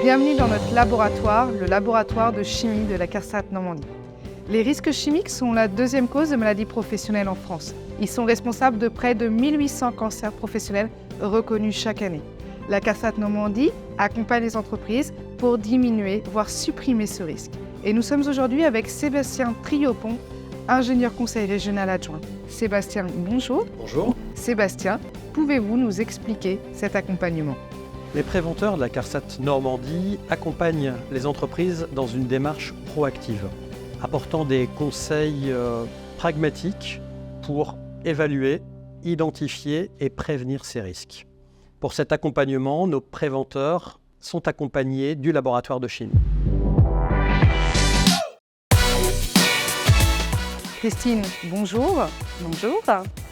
Bienvenue dans notre laboratoire, le laboratoire de chimie de la CARSAT Normandie. Les risques chimiques sont la deuxième cause de maladies professionnelles en France. Ils sont responsables de près de 1800 cancers professionnels reconnus chaque année. La CARSAT Normandie accompagne les entreprises pour diminuer, voire supprimer ce risque. Et nous sommes aujourd'hui avec Sébastien Triopon, ingénieur conseil régional adjoint. Sébastien, bonjour. Bonjour. Sébastien, pouvez-vous nous expliquer cet accompagnement ? Les préventeurs de la CARSAT Normandie accompagnent les entreprises dans une démarche proactive, apportant des conseils pragmatiques pour évaluer, identifier et prévenir ces risques. Pour cet accompagnement, nos préventeurs sont accompagnés du laboratoire de chimie. Christine, bonjour. Bonjour.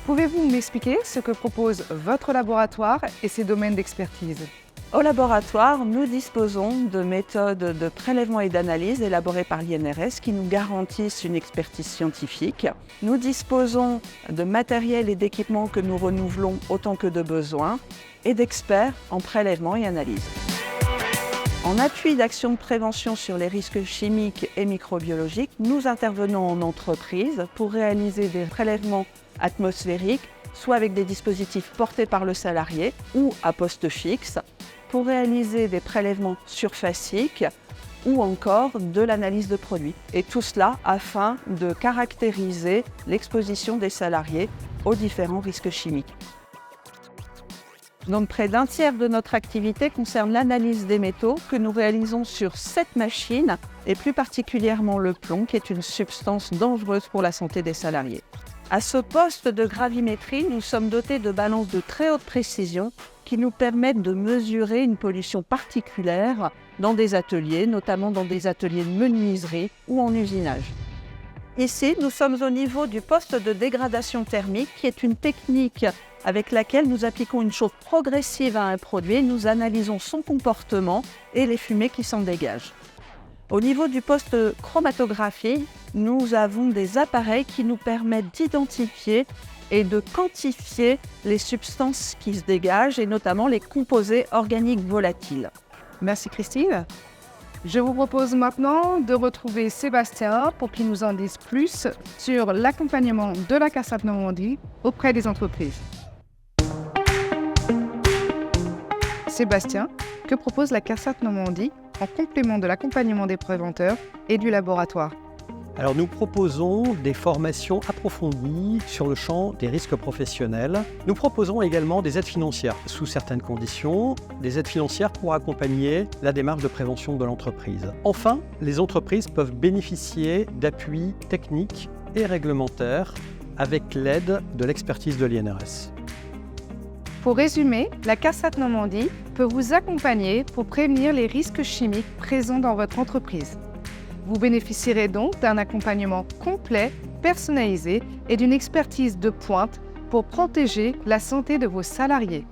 Pouvez-vous m'expliquer ce que propose votre laboratoire et ses domaines d'expertise ? Au laboratoire, nous disposons de méthodes de prélèvement et d'analyse élaborées par l'INRS qui nous garantissent une expertise scientifique. Nous disposons de matériel et d'équipements que nous renouvelons autant que de besoin et d'experts en prélèvement et analyse. En appui d'actions de prévention sur les risques chimiques et microbiologiques, nous intervenons en entreprise pour réaliser des prélèvements atmosphériques, soit avec des dispositifs portés par le salarié ou à poste fixe, pour réaliser des prélèvements surfaciques ou encore de l'analyse de produits. Et tout cela afin de caractériser l'exposition des salariés aux différents risques chimiques. Donc près d'un tiers de notre activité concerne l'analyse des métaux que nous réalisons sur 7 machines et plus particulièrement le plomb qui est une substance dangereuse pour la santé des salariés. À ce poste de gravimétrie, nous sommes dotés de balances de très haute précision qui nous permettent de mesurer une pollution particulière dans des ateliers, notamment dans des ateliers de menuiserie ou en usinage. Ici, nous sommes au niveau du poste de dégradation thermique qui est une technique avec laquelle nous appliquons une chauffe progressive à un produit, nous analysons son comportement et les fumées qui s'en dégagent. Au niveau du poste chromatographie, nous avons des appareils qui nous permettent d'identifier et de quantifier les substances qui se dégagent et notamment les composés organiques volatiles. Merci Christine. Je vous propose maintenant de retrouver Sébastien pour qu'il nous en dise plus sur l'accompagnement de la CARSAT Normandie auprès des entreprises. Sébastien, que propose la CARSAT Normandie en complément de l'accompagnement des préventeurs et du laboratoire ? Alors nous proposons des formations approfondies sur le champ des risques professionnels. Nous proposons également des aides financières sous certaines conditions, des aides financières pour accompagner la démarche de prévention de l'entreprise. Enfin, les entreprises peuvent bénéficier d'appuis techniques et réglementaires avec l'aide de l'expertise de l'INRS. Pour résumer, la CARSAT Normandie peut vous accompagner pour prévenir les risques chimiques présents dans votre entreprise. Vous bénéficierez donc d'un accompagnement complet, personnalisé et d'une expertise de pointe pour protéger la santé de vos salariés.